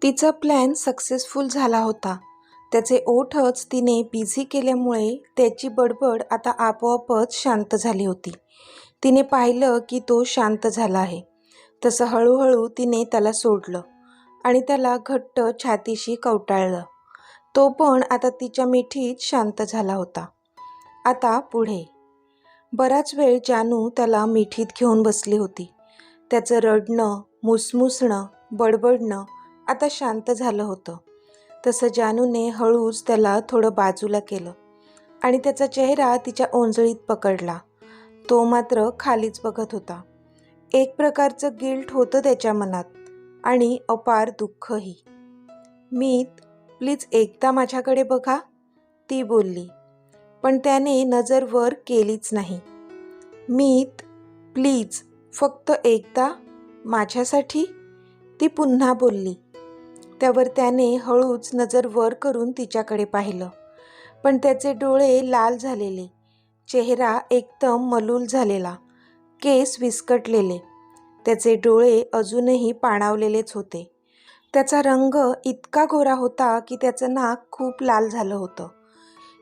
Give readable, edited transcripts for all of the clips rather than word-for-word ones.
तिचा plan successful झाला होता. त्याचे ओठच तिने बिझी केल्यामुळे त्याची बडबड आता आपोआपच शांत झाली होती. तिने पाहिलं की तो शांत झाला आहे. तसं हळूहळू तिने त्याला सोडलं आणि त्याला घट्ट छातीशी कवटाळलं. तो पण आता तिच्या मिठीत शांत झाला होता. आता पुढे. बराच वेळ जानू त्याला मिठीत घेऊन बसली होती. त्याचं रडणं, मुसमुसणं, बडबडणं आता शांत झालं होतं. तसं जानूने हळूच त्याला थोडं बाजूला केलं आणि त्याचा चेहरा तिच्या ओंजळीत पकडला. तो मात्र खालीच बघत होता. एक प्रकारचं गिल्ट होतं त्याच्या मनात आणि अपार दुःखही. "मीत, प्लीज एकदा माझ्याकडे बघा," ती बोलली. पण त्याने नजर वर केलीच नाही. "मीत, प्लीज, फक्त एकदा माझ्यासाठी," ती पुन्हा बोलली. त्यावर त्याने हळूच नजर वर करून तिच्याकडे पाहिलं. पण त्याचे डोळे लाल झालेले, चेहरा एकदम मलूल झालेला, केस विस्कटलेले. त्याचे डोळे अजूनही पाणावलेलेच होते. त्याचा रंग इतका गोरा होता की त्याचं नाक खूप लाल झालं होतं.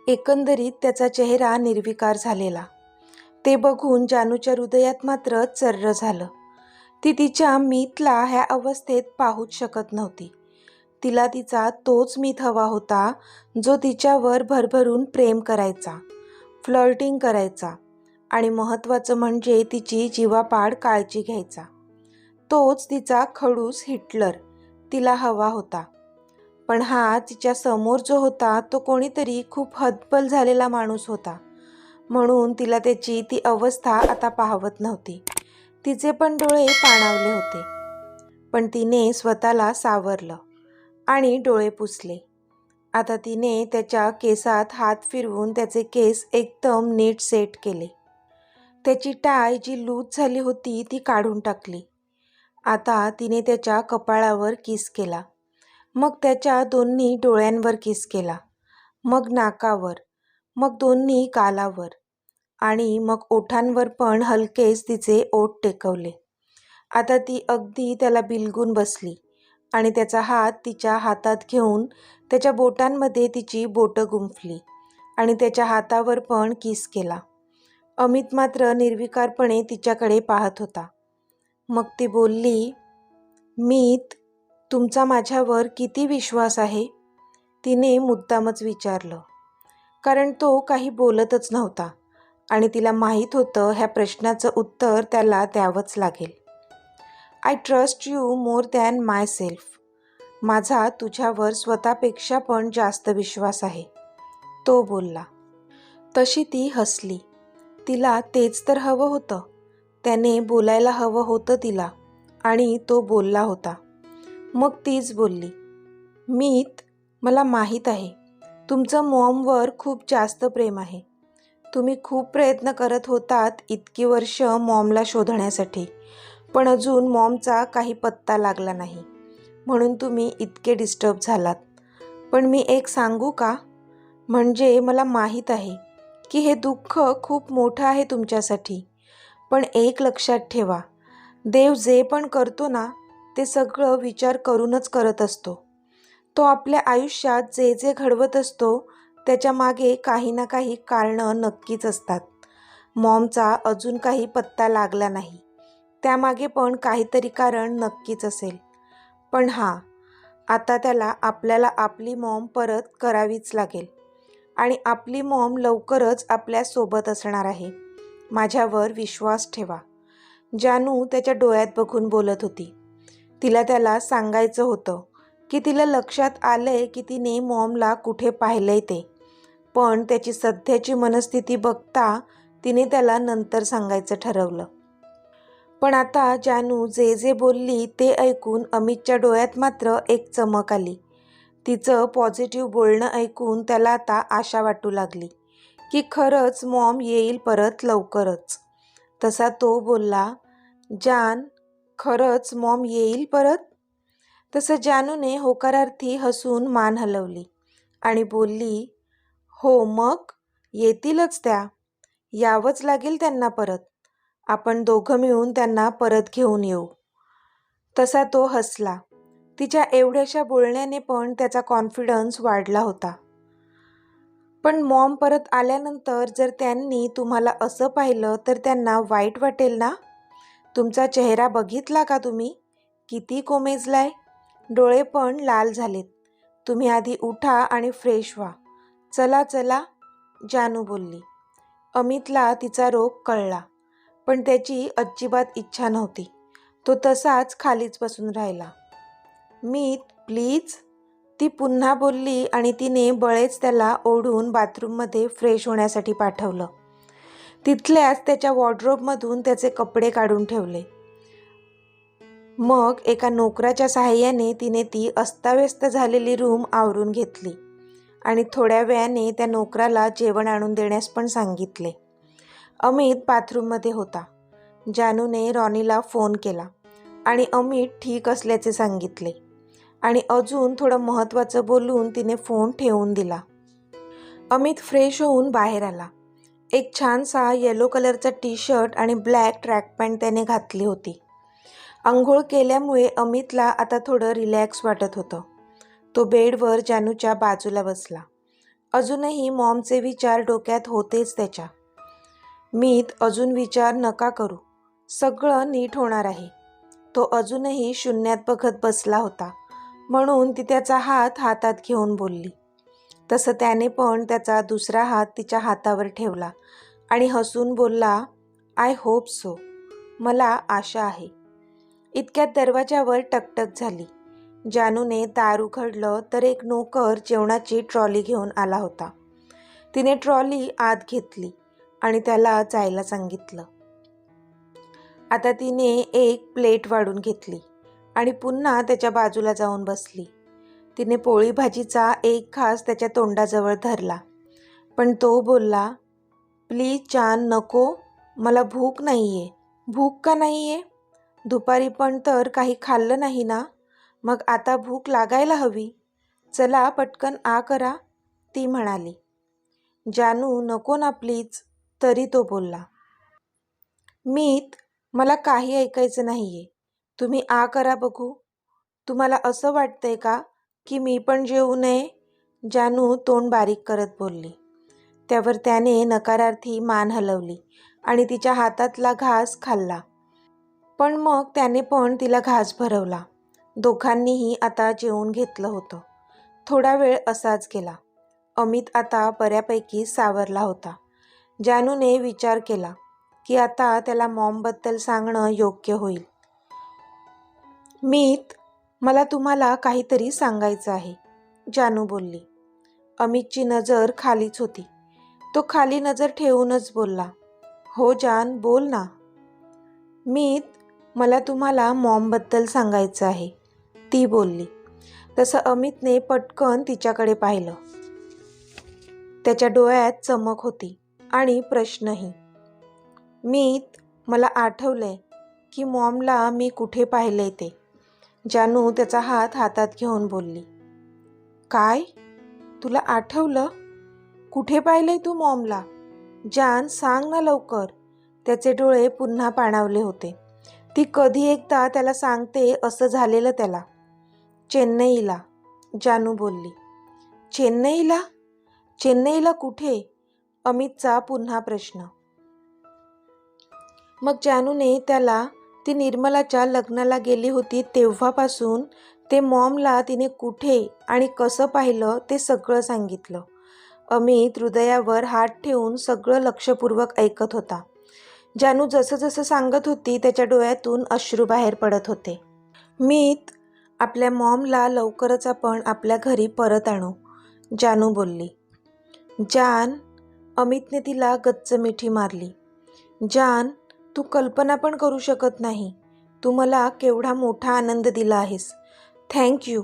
एकंदरीत त्याचा चेहरा निर्विकार झालेला. ते बघून जानूच्या हृदयात मात्र चर्र झालं. ती तिच्या मीतला ह्या अवस्थेत पाहूच शकत नव्हती. तिला तिचा तोच मीत हवा होता जो तिच्यावर भरभरून प्रेम करायचा, फ्लर्टिंग करायचा आणि महत्त्वाचं म्हणजे तिची जीवापाड काळजी घ्यायचा. तोच तिचा खडूस हिटलर तिला हवा होता. पण हा तिच्या समोर जो होता तो कोणीतरी खूप हतबल झालेला माणूस होता. म्हणून तिला त्याची ती अवस्था आता पाहवत नव्हती. तिचे पण डोळे पाणावले होते. पण तिने स्वतःला सावरलं आणि डोळे पुसले. आता तिने त्याच्या केसात हात फिरवून त्याचे केस एकदम नीट सेट केले. त्याची टाय जी लूज झाली होती ती काढून टाकली. आता तिने त्याच्या कपाळावर किस केला. मग त्याच्या दोन्ही डोळ्यांवर किस केला. मग नाकावर, मग दोन्ही गालावर आणि मग ओठांवर पण हलकेच तिचे ओठ टेकवले. आता ती अगदी त्याला बिलगून बसली आणि त्याचा हात तिच्या हातात घेऊन त्याच्या बोटांमध्ये तिची बोटं गुंफली आणि त्याच्या हातावर पण किस केला. अमित मात्र निर्विकारपणे तिच्याकडे पाहत होता. मग ती बोलली, "मीत, तुमचा माझ्यावर किती विश्वास आहे?" तिने मुद्दामच विचारलं. कारण तो काही बोलतच नव्हता आणि तिला माहीत होतं ह्या प्रश्नाचं उत्तर त्याला द्यावंच लागेल. "I trust you more than my self." माझा तुझ्यावर स्वतःपेक्षा पण जास्त विश्वास आहे, तो बोलला. तशी ती हसली. तिला तेच तर हवं होतं. त्याने बोलायला हवं होतं तिला आणि तो बोलला होता. मग तीच बोलली, "मीत, मला माहीत आहे तुमचं मॉमवर खूप जास्त प्रेम आहे. तुम्ही खूप प्रयत्न करत होतात इतकी वर्ष मॉमला शोधण्यासाठी, पण अजून मॉमचा काही पत्ता लागला नाही. म्हणून तुम्ही इतके डिस्टर्ब झालात. पण मी एक सांगू का? म्हणजे मला माहीत आहे की हे दुःख खूप मोठं आहे तुमच्यासाठी. पण एक लक्षात ठेवा, देव जे पण करतो ना ते सगळं विचार करूनच करत असतो. तो आपल्या आयुष्यात जे जे घडवत असतो त्याच्या मागे काही ना काही कारणं नक्कीच असतात. मॉमचा अजून काही पत्ता लागला नाही, त्यामागे पण काहीतरी कारण नक्कीच असेल. पण हां, आता त्याला आपल्याला आपली मॉम परत करावीच लागेल आणि आपली मॉम लवकरच आपल्यासोबत असणार आहे. माझ्यावर विश्वास ठेवा." जानू त्याच्या डोळ्यात बघून बोलत होती. तिला त्याला सांगायचं होतं की तिला लक्षात आलंय की तिने मॉमला कुठे पाहिलंय ते. पण त्याची सध्याची मनस्थिती बघता तिने त्याला नंतर सांगायचं ठरवलं. पण आता जानू जे जे बोलली ते ऐकून अमितच्या डोळ्यात मात्र एक चमक आली. तिचं पॉझिटिव्ह बोलणं ऐकून त्याला आता आशा वाटू लागली की खरंच मॉम येईल परत लवकरच. तसा तो बोलला, "जान, खरंच मॉम येईल परत?" तसं जानूने होकारार्थी हसून मान हलवली आणि बोलली, "हो, मग येतीलच त्या. यावंच लागेल त्यांना परत. आपण दोघं मिळून त्यांना परत घेऊन येऊ." तसा तो हसला. तिच्या एवढ्याशा बोलण्याने पण त्याचा कॉन्फिडन्स वाढला होता. पण मॉम परत आल्यानंतर जर त्यांनी तुम्हाला असं पाहिलं तर त्यांना वाईट वाटेल ना? तुमचा चेहरा बघितला का तुम्ही? किती कोमेजलाय, डोळे पण लाल झालेत. तुम्ही आधी उठा आणि फ्रेश व्हा. चला चला, जानू बोलली. अमितला तिचा रोग कळला, पण त्याची अजिबात इच्छा नव्हती. तो तसाच खालीच बसून राहिला. मीत प्लीज, ती पुन्हा बोलली आणि तिने बळेच त्याला ओढून बाथरूममध्ये फ्रेश होण्यासाठी पाठवलं. तिथल्याच त्याच्या वॉर्डरोबमधून त्याचे कपडे काढून ठेवले. मग एका नोकराच्या साहाय्याने तिने ती अस्ताव्यस्त झालेली रूम आवरून घेतली आणि थोड्या वेळाने त्या नोकराला जेवण आणून देण्यास पण सांगितले. अमित बाथरूममध्ये होता. जानूने रॉनीला फोन केला आणि अमित ठीक असल्याचे सांगितले आणि अजून थोडं महत्त्वाचं बोलून तिने फोन ठेवून दिला. अमित फ्रेश होऊन बाहेर आला. एक छानसा येलो कलरचा टी शर्ट आणि ब्लॅक ट्रॅक पॅन्ट त्याने घातली होती. आंघोळ केल्यामुळे अमितला आता थोडं रिलॅक्स वाटत होतं. तो बेडवर जानूच्या बाजूला बसला. अजूनही मॉमचे विचार डोक्यात होतेच त्याच्या. मीत, अजून विचार नका करू, सगळं नीट होणार आहे. तो अजूनही शून्यात बघत बसला होता, म्हणून ती त्याचा हात हातात घेऊन बोलली. तसं त्याने पण त्याचा दुसरा हात तिच्या हातावर ठेवला आणि हसून बोलला, आय होप सो, मला आशा आहे. इतक्यात दरवाजावर टकटक झाली. जानूने दार उघडलं तर एक नोकर जेवणाची ट्रॉली घेऊन आला होता. तिने ट्रॉली आत घेतली आणि त्याला जायला सांगितलं. आता तिने एक प्लेट वाढून घेतली आणि पुन्हा त्याच्या बाजूला जाऊन बसली. तिने पोळी भाजीचा एक घास त्याच्या तोंडाजवळ धरला, पण तो बोलला, प्लीज जान, नको, मला भूक नाही आहे. भूक का नाही आहे? दुपारी पण तर काही खाल्लं नाही ना, मग आता भूक लागायला हवी. चला पटकन करा, ती म्हणाली. जानू, नको ना प्लीज, तरी तो बोलला. मीत, मला काही ऐकायचं नाही आहे. तुम्ही करा बघू. तुम्हाला असं वाटतंय का की मी पण जेवू नये? जानू तोंड बारीक करत बोलली. त्यावर त्याने नकारार्थी मान हलवली आणि तिच्या हातातला घास खाल्ला. पण मग त्याने पण तिला घास भरवला. दोघांनीही आता जेवून घेतलं होतं. थोडा वेळ असाच गेला. अमित आता बऱ्यापैकी सावरला होता. जानूने विचार केला की आता त्याला मॉमबद्दल सांगणं योग्य होईल. मीत, मला तुम्हाला काहीतरी सांगायचं आहे, जानू बोलली. अमितची नजर खालीच होती. तो खाली नजर ठेवूनच बोलला, हो जान, बोल ना. मीत, मला तुम्हाला मॉमबद्दल सांगायचं आहे, ती बोलली. तसं अमितने पटकन तिच्याकडे पाहिलं. त्याच्या डोळ्यात चमक होती आणि प्रश्नही. मीत, मला आठवलंय की मॉमला मी कुठे पाहिलंय ते. जानू त्याचा हात हातात घेऊन बोलली. काय? तुला आठवलं? कुठे पाहिलंय तू मॉमला? जान, सांग ना लवकर. त्याचे डोळे पुन्हा पाणावले होते. ती कधी एकदा त्याला सांगते असं झालेलं त्याला. चेन्नईला, जानू बोलली. चेन्नईला? चेन्नईला कुठे? अमितचा पुन्हा प्रश्न. मग जानूने त्याला ती निर्मलाच्या लग्नाला गेली होती तेव्हापासून ते मॉमला तिने कुठे आणि कसं पाहिलं ते सगळं सांगितलं. अमित हृदयावर हात ठेवून सगळं लक्षपूर्वक ऐकत होता. जानू जसं जसं सांगत होती त्याच्या डोळ्यातून अश्रू बाहेर पडत होते. मीत, आपल्या मॉमला लवकरच आपण आपल्या घरी परत आणू, जानू बोलली. जान, अमितने तिला गच्च मिठी मारली. जान, तू कल्पना पण करू शकत नाही. तू मला केवढा मोठा आनंद दिला आहेस. Thank you,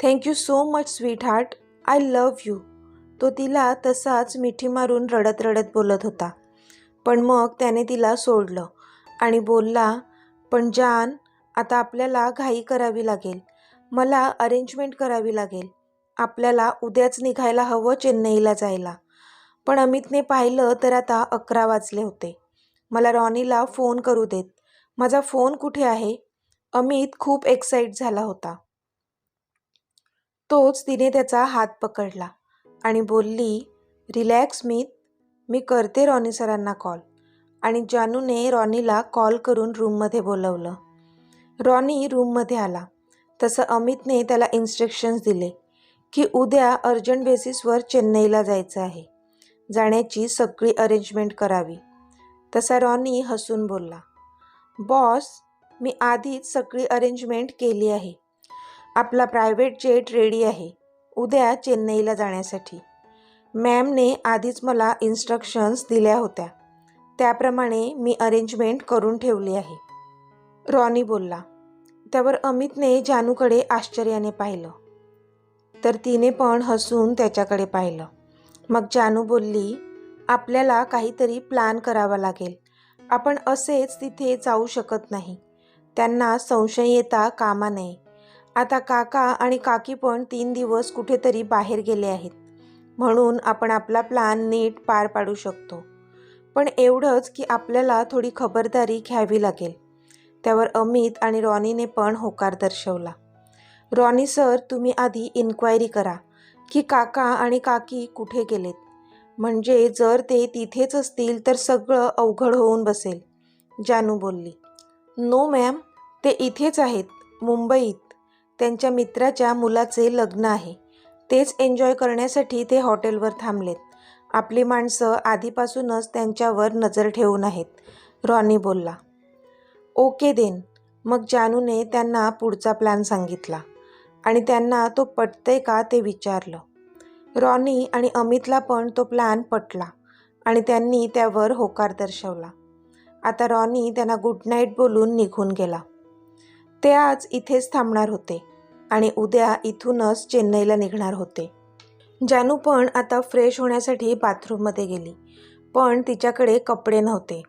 thank you so much sweet heart, I love you. तो तिला तसाच मिठी मारून रडत रडत बोलत होता. पण मग त्याने तिला सोडलं आणि बोलला, पण जान, आता आपल्याला घाई करावी लागेल. मला अरेंजमेंट करावी लागेल. आपल्याला उद्याच निघायला हवं चेन्नईला जायला. पण अमितने पाहिलं तर आता 11 वाजले होते. मला रॉनीला फोन करू देत. माझा फोन कुठे आहे? अमित खूप एक्साईट झाला होता. तोच तिने त्याचा हात पकडला आणि बोलली, रिलॅक्स मीत, मी करते रॉनी सरांना कॉल. आणि जानूने रॉनीला कॉल करून रूममध्ये बोलवलं. रॉनी रूममध्ये आला. तसं अमितने त्याला इन्स्ट्रक्शन्स दिले की उद्या अर्जंट बेसिसवर चेन्नईला जायचं आहे. जाण्याची सगळी अरेंजमेंट करावी. तसा रॉनी हसून बोलला, बॉस, मी आधीच सगळी अरेंजमेंट केली आहे. आपला प्रायव्हेट जेट रेडी आहे उद्या चेन्नईला जाण्यासाठी. मॅमने आधीच मला इन्स्ट्रक्शन्स दिल्या होत्या, त्याप्रमाणे मी अरेंजमेंट करून ठेवली आहे, रॉनी बोलला. त्यावर अमितने जानूकडे आश्चर्याने पाहिलं. तर तिने पण हसून त्याच्याकडे पाहिलं. मग जानू बोलली, आपल्याला काहीतरी प्लॅन करावा लागेल. आपण असेच तिथे जाऊ शकत नाही. त्यांना संशय येता कामा नये. आता काका आणि काकी पण 3 दिवस कुठेतरी बाहेर गेले आहेत, म्हणून आपण आपला प्लॅन नीट पार पाडू शकतो. पण एवढंच की आपल्याला थोडी खबरदारी घ्यावी लागेल. त्यावर अमित आणि रॉनीने पण होकार दर्शवला. रॉनी सर, तुम्ही आधी इन्क्वायरी करा की काका आणि काकी कुठे गेलेत. म्हणजे जर ते तिथेच असतील तर सगळं अवघड होऊन बसेल, जानू बोलली. नो मॅम, ते इथेच आहेत, मुंबईत. त्यांच्या मित्राच्या मुलाचे लग्न आहे. तेच एन्जॉय करण्यासाठी ते हॉटेलवर थांबलेत. आपली माणसं आधीपासूनच त्यांच्यावर नजर ठेवून आहेत, रॉनी बोलला. Okay then. मग जानूने त्यांना पुढचा प्लॅन सांगितला आणि त्यांना तो पटतंय का ते विचारलं. रॉनी आणि अमितला पण तो प्लॅन पटला आणि त्यांनी त्यावर होकार दर्शवला. आता रॉनी त्यांना गुड नाईट बोलून निघून गेला. ते आज इथेच थांबणार होते आणि उद्या इथूनच चेन्नईला निघणार होते. जानू पण आता फ्रेश होण्यासाठी बाथरूममध्ये गेली, पण तिच्याकडे कपडे नव्हते,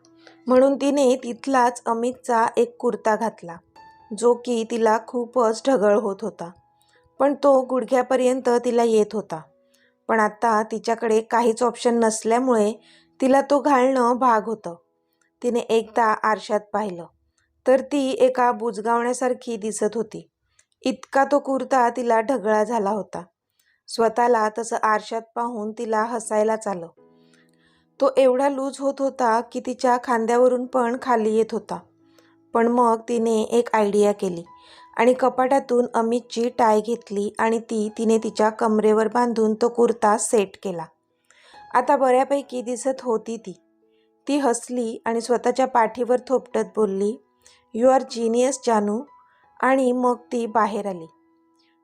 म्हणून तिने तिथलाच अमितचा एक कुर्ता घातला, जो की तिला खूपच ढगळ होत होता. पण तो गुडघ्यापर्यंत तिला येत होता. पण आता तिच्याकडे काहीच ऑप्शन नसल्यामुळे तिला तो घालणं भाग होतं. तिने एकदा आरशात पाहिलं तर ती एका बुजगावण्यासारखी दिसत होती. इतका तो कुर्ता तिला ढगळा झाला होता. स्वतःला तसं आरशात पाहून तिला हसायलाच आलं. तो एवढा लूज होत होता की तिच्या खांद्यावरून पण खाली येत होता. पण मग तिने एक आयडिया केली आणि कपाटातून अमितची टाय घेतली आणि तिने तिच्या कमरेवर बांधून तो कुर्ता सेट केला. आता बऱ्यापैकी दिसत होती ती. ती हसली आणि स्वतःच्या पाठीवर थोपटत बोलली, यू आर जीनियस जानू. आणि मग ती बाहेर आली.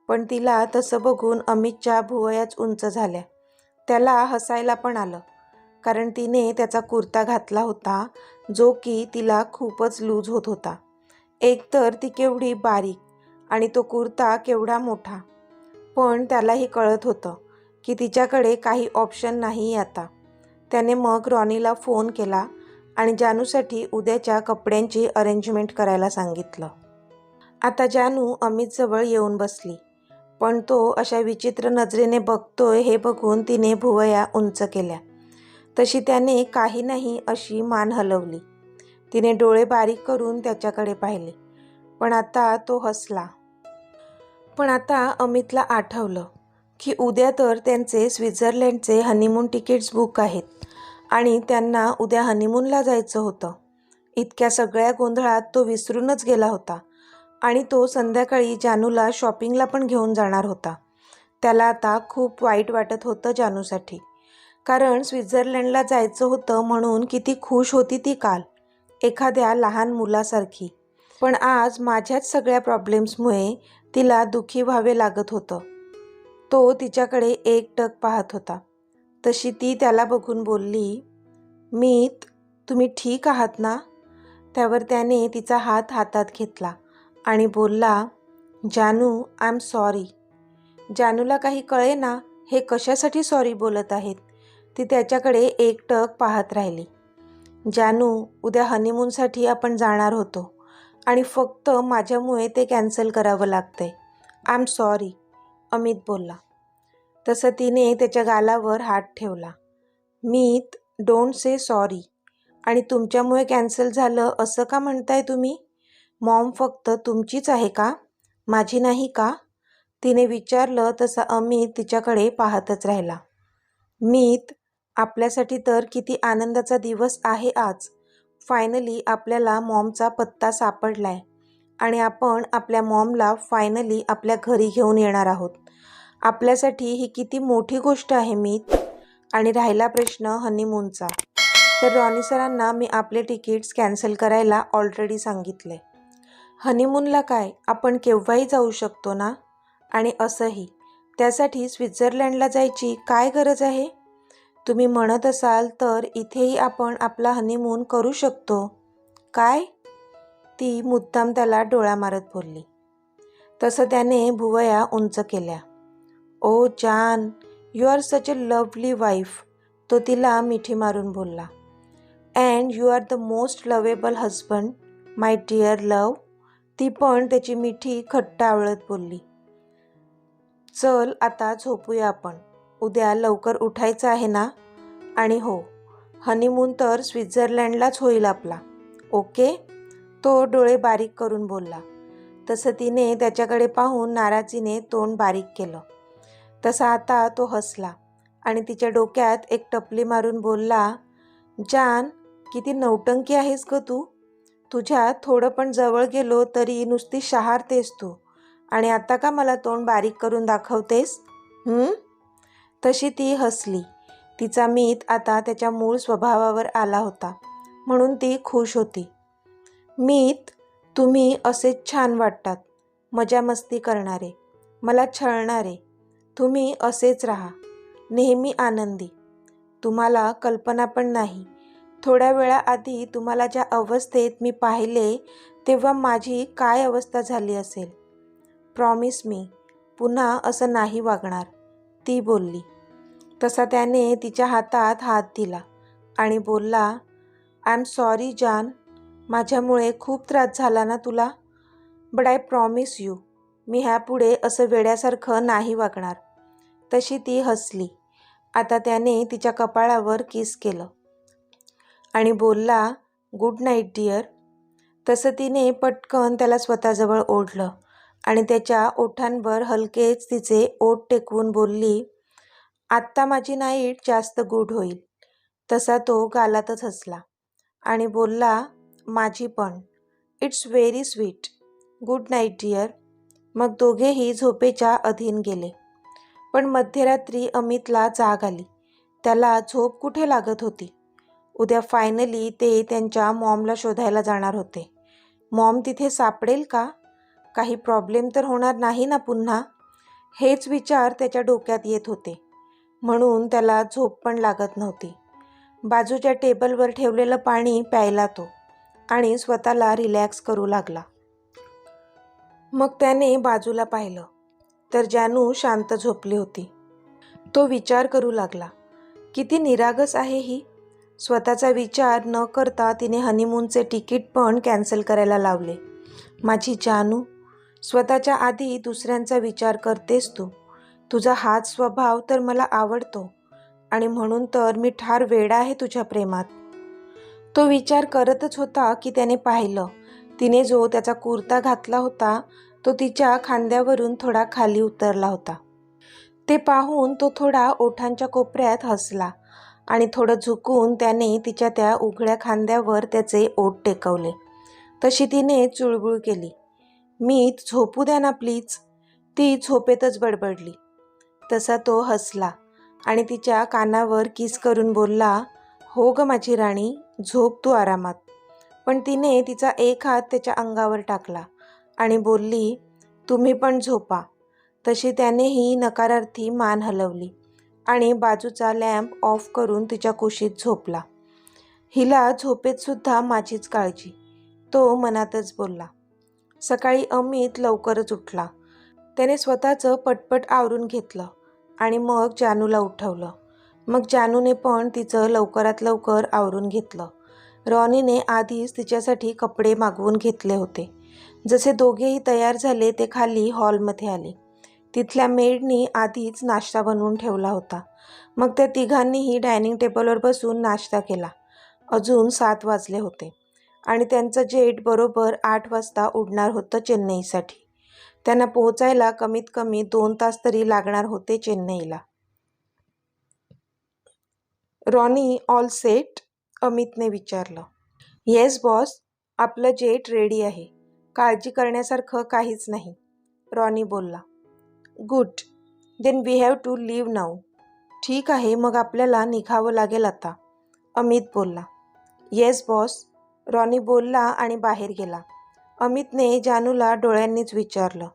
पण तिला तसं बघून अमितच्या भुवयाच उंच झाल्या. त्याला हसायला पण आलं, कारण तिने त्याचा कुर्ता घातला होता, जो की तिला खूपच लूज होत होता. एकतर ती केवढी बारीक आणि तो कुर्ता केवढा मोठा. पण त्यालाही कळत होतं की तिच्याकडे काही ऑप्शन नाही आता. त्याने मग रॉनीला फोन केला आणि जानूसाठी उद्याच्या कपड्यांची अरेंजमेंट करायला सांगितलं. आता जानू अमितजवळ येऊन बसली, पण तो अशा विचित्र नजरेने बघतोय हे बघून तिने भुवया उंच केल्या. तशी त्याने काही नाही अशी मान हलवली. तिने डोळे बारीक करून त्याच्याकडे पाहिले, पण आता तो हसला. पण आता अमितला आठवलं की उद्या तर त्यांचे स्वित्झर्लंडचे हनीमून तिकीट्स बुक आहेत आणि त्यांना उद्या हनीमूनला जायचं होतं. इतक्या सगळ्या गोंधळात तो विसरूनच गेला होता आणि तो संध्याकाळी जानूला शॉपिंगला पण घेऊन जाणार होता. त्याला आता खूप वाईट वाटत होतं जानूसाठी, कारण स्वित्झर्लंडला जायचं होतं म्हणून किती खुश होती ती काल, एखाद्या लहान मुलासारखी. पण आज माझ्याच सगळ्या प्रॉब्लेम्समुळे तिला दुःखी व्हावे लागत होतं. तो तिच्याकडे एकटक पाहत होता. तशी ती त्याला बघून बोलली, मीत, तुम्ही ठीक आहात ना? त्यावर त्याने तिचा हात हातात घेतला आणि बोलला, जानू, आय एम सॉरी. जानूला काही कळेना हे कशासाठी सॉरी बोलत आहेत. ती त्याच्याकडे एकटक पाहत राहिली. जानू, उद्या हनीमूनसाठी आपण जाणार होतो आणि फक्त माझ्यामुळे ते कॅन्सल करावं लागतंय. आय एम सॉरी, अमित बोलला. तसं तिने त्याच्या गालावर हात ठेवला. मीत, डोंट से सॉरी. आणि तुमच्यामुळे कॅन्सल झालं असं का म्हणताय तुम्ही? मॉम फक्त तुमचीच आहे का, माझी नाही का? तिने विचारलं तसा अमित तिच्याकडे पाहतच राहिला. मीत, आपल्यासाठी तर किती आनंदाचा दिवस आहे आज. फायनली आपल्याला मॉमचा पत्ता सापडलाय आणि आपण आपल्या मॉमला फायनली आपल्या घरी घेऊन येणार आहोत. आपल्यासाठी ही किती मोठी गोष्ट आहे मीत. आणि राहिला प्रश्न हनीमूनचा, तर रॉनी सरांना मी आपले तिकीट्स कॅन्सल करायला ऑलरेडी सांगितले. हनीमूनला काय, आपण केव्हाही जाऊ शकतो ना. आणि असंही त्यासाठी स्वित्झर्लंडला जायची काय गरज आहे. तुम्ही म्हणत असाल तर इथेही आपण आपला हनीमून करू शकतो. काय, ती मुद्दाम त्याला डोळा मारत बोलली. तसं त्याने भुवया उंच केल्या. ओ जान, you are such a lovely wife, तो तिला मिठी मारून बोलला. And you are the most lovable husband, my dear love, ती पण त्याची मिठी खट्ट आवळत बोलली. चल आता झोपूया आपण, उद्या लवकर उठायचं आहे ना. आणि हो, हनीमून तर स्वित्झर्लंडलाच होईल आपला, ओके, तो डोळे बारीक करून बोलला. तसं तिने त्याच्याकडे पाहून नाराजीने तोंड बारीक केलं. तसा आता तो हसला आणि तिच्या डोक्यात एक टपली मारून बोलला, जान, किती नौटंकी आहेस ग तू. तुझ्या थोडं पण जवळ गेलो तरी नुसती शहारतेस तू, आणि आता का मला तोंड बारीक करून दाखवतेस. तशी ती हसली. तिचा मीत आता त्याच्या मूळ स्वभावावर आला होता म्हणून ती खुश होती. मीत, तुम्ही असेच छान वाटतात, मजा मस्ती करणारे, मला छळणारे. तुम्ही असेच राहा, नेहमी आनंदी. तुम्हाला कल्पना पण नाही, थोड्या वेळाआधी तुम्हाला ज्या अवस्थेत मी पाहिले तेव्हा माझी काय अवस्था झाली असेल. प्रॉमिस मी, पुन्हा असं नाही वागणार, ती बोलली. तसा त्याने तिच्या हातात हात दिला आणि बोलला, आय एम सॉरी जान, माझ्यामुळे खूप त्रास झाला ना तुला. बट आय प्रॉमिस यू, मी ह्यापुढे असं वेड्यासारखं नाही वागणार. तशी ती हसली. आता त्याने तिच्या कपाळावर किस केलं आणि बोलला, गुड नाईट डिअर. तसं तिने पटकन त्याला स्वतःजवळ ओढलं आणि त्याच्या ओठांवर हलकेच तिचे ओठ टेकवून बोलली, आत्ता माझी नाईट जास्त गुड होईल. तसा तो गालातच हसला आणि बोलला, माझी पण. It's very sweet. Good night dear. मग दोघेही झोपेच्या अधीन गेले. पण मध्यरात्री अमितला जाग आली. त्याला झोप कुठे लागत होती. उद्या फायनली ते त्यांच्या मॉमला शोधायला जाणार होते. मॉम तिथे सापडेल का? काही प्रॉब्लेम तर होणार नाही ना पुन्हा? हेच विचार त्याच्या डोक्यात येत होते, म्हणून त्याला झोप पण लागत नव्हती. बाजूच्या टेबलवर ठेवलेलं पाणी प्यायला तो आणि स्वतःला रिलॅक्स करू लागला. मग त्याने बाजूला पाहिलं तर जानू शांत झोपली होती. तो विचार करू लागला, किती निरागस आहे ही. स्वतःचा विचार न करता तिने हनीमूनचे तिकीट पण कॅन्सल करायला लावले. माझी जानू, स्वतःच्या आधी दुसऱ्यांचा विचार करतेस तू. तुझा हाच स्वभाव तर मला आवडतो आणि म्हणून तर मी ठार वेडा आहे तुझ्या प्रेमात. तो विचार करतच होता की त्याने पाहिलं, तिने जो त्याचा कुर्ता घातला होता तो तिच्या खांद्यावरून थोडा खाली उतरला होता. ते पाहून तो थोडा ओठांच्या कोपऱ्यात हसला आणि थोडं झुकून त्याने तिच्या त्या उघड्या खांद्यावर त्याचे ओठ टेकवले. तशी तिने चुळबुळ केली. मीत, झोपू द्या ना प्लीज. ती झोपेतच बडबडली. तसा तो हसला आणि तिच्या कानावर किस करून बोलला, हो ग माझी राणी, झोप तू आरामात. पण तिने तिचा एक हात त्याच्या अंगावर टाकला आणि बोलली, तुम्ही पण झोपा. तशी त्यानेही नकारार्थी मान हलवली आणि बाजूचा लॅम्प ऑफ करून तिच्या कुशीत झोपला. हिला झोपेतसुद्धा माझीच काळजी, तो मनातच बोलला. सकाळी अमित लवकरच उठला. त्याने स्वतःचं पटपट आवरून घेतलं आणि मग जानूला उठवलं. मग जानूने पण तिचं लवकरात लवकर आवरून घेतलं. रॉनीने आधीच तिच्यासाठी कपडे मागवून घेतले होते. जसे दोघेही तयार झाले ते खाली हॉलमध्ये आले. तिथल्या मेडनी आधीच नाश्ता बनवून ठेवला होता. मग त्या तिघांनीही डायनिंग टेबलवर बसून नाश्ता केला. अजून 7 वाजले होते आणि त्यांचं जेट बरोबर 8 वाजता उडणार होतं चेन्नईसाठी. त्यांना पोहोचायला कमीत कमी 2 तास तरी लागणार होते चेन्नईला. Ronnie all set? अमितने विचारलं. येस बॉस, आपलं जेट रेडी आहे. काळजी करण्यासारखं काहीच नाही, रॉनी बोलला. Good, then we have to leave now. ठीक आहे, मग आपल्याला निघावं लागेल आता, अमित बोलला. येस बॉस, रॉनी बोलला आणि बाहेर गेला. अमितने जानूला डोळ्यांनीच विचारलं,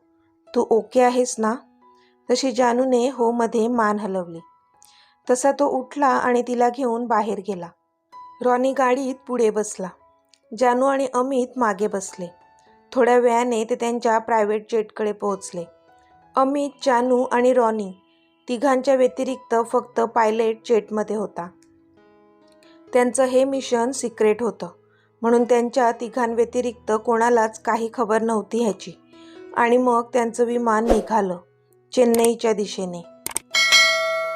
तू ओके आहेस ना? तशी जानूने हो मध्ये मान हलवली. तसा तो उठला आणि तिला घेऊन बाहेर गेला. रॉनी गाडीत पुढे बसला. जानू आणि अमित मागे बसले. थोड्या वेळाने ते त्यांच्या प्रायव्हेट जेटकडे पोहोचले. अमित, जानू आणि रॉनी तिघांच्या व्यतिरिक्त फक्त पायलट जेटमध्ये होता. त्यांचं हे मिशन सिक्रेट होतं, म्हणून त्यांच्या तिघांव्यतिरिक्त कोणालाच काही खबर नव्हती ह्याची. आणि मग त्यांचं विमान निघालं चेन्नईच्या दिशेने.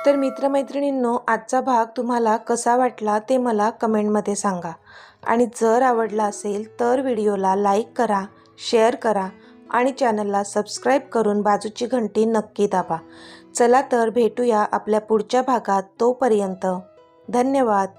तर मित्रमैत्रिणींनो, आजचा भाग तुम्हाला कसा वाटला ते मला कमेंटमध्ये सांगा. आणि जर आवडला असेल तर व्हिडिओला लाईक करा, शेअर करा आणि चॅनलला सबस्क्राईब करून बाजूची घंटी नक्की दाबा. चला तर भेटूया आपल्या पुढच्या भागात. तोपर्यंत धन्यवाद.